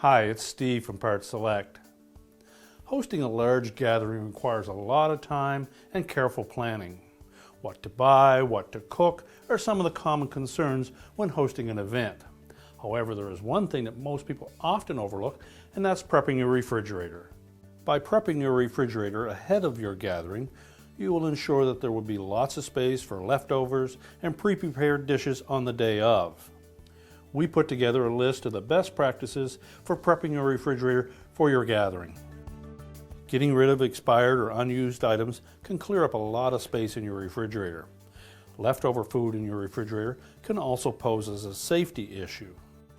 Hi, it's Steve from Parts Select. Hosting a large gathering requires a lot of time and careful planning. What to buy, what to cook are some of the common concerns when hosting an event. However, there is one thing that most people often overlook, and that's prepping your refrigerator. By prepping your refrigerator ahead of your gathering, you will ensure that there will be lots of space for leftovers and pre-prepared dishes on the day of. We put together a list of the best practices for prepping your refrigerator for your gathering. Getting rid of expired or unused items can clear up a lot of space in your refrigerator. Leftover food in your refrigerator can also pose as a safety issue.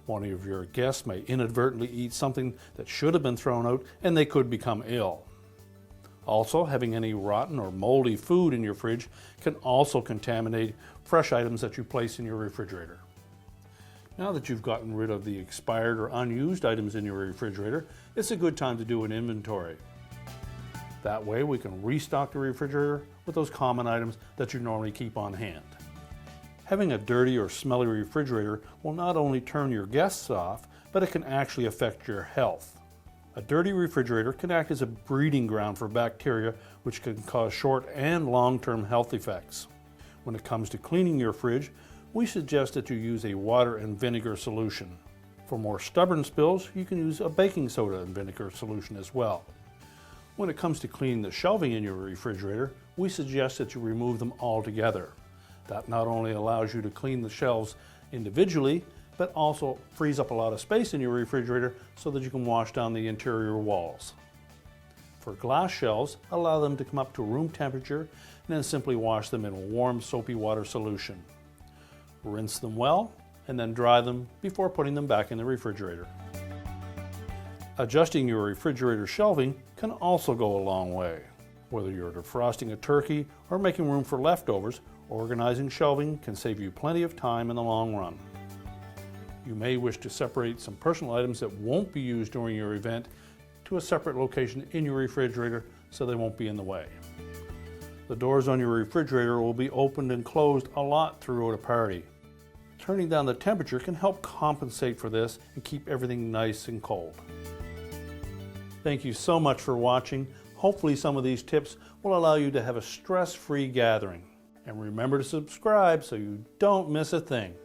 One of your guests may inadvertently eat something that should have been thrown out and they could become ill. Also, having any rotten or moldy food in your fridge can also contaminate fresh items that you place in your refrigerator. Now that you've gotten rid of the expired or unused items in your refrigerator, it's a good time to do an inventory. That way we can restock the refrigerator with those common items that you normally keep on hand. Having a dirty or smelly refrigerator will not only turn your guests off, but it can actually affect your health. A dirty refrigerator can act as a breeding ground for bacteria, which can cause short and long-term health effects. When it comes to cleaning your fridge, we suggest that you use a water and vinegar solution. For more stubborn spills, you can use a baking soda and vinegar solution as well. When it comes to cleaning the shelving in your refrigerator, we suggest that you remove them altogether. That not only allows you to clean the shelves individually, but also frees up a lot of space in your refrigerator so that you can wash down the interior walls. For glass shelves, allow them to come up to room temperature and then simply wash them in a warm soapy water solution. Rinse them well and then dry them before putting them back in the refrigerator. Adjusting your refrigerator shelving can also go a long way. Whether you're defrosting a turkey or making room for leftovers, organizing shelving can save you plenty of time in the long run. You may wish to separate some personal items that won't be used during your event to a separate location in your refrigerator so they won't be in the way. The doors on your refrigerator will be opened and closed a lot throughout a party. Turning down the temperature can help compensate for this and keep everything nice and cold. Thank you so much for watching. Hopefully some of these tips will allow you to have a stress-free gathering. And remember to subscribe so you don't miss a thing.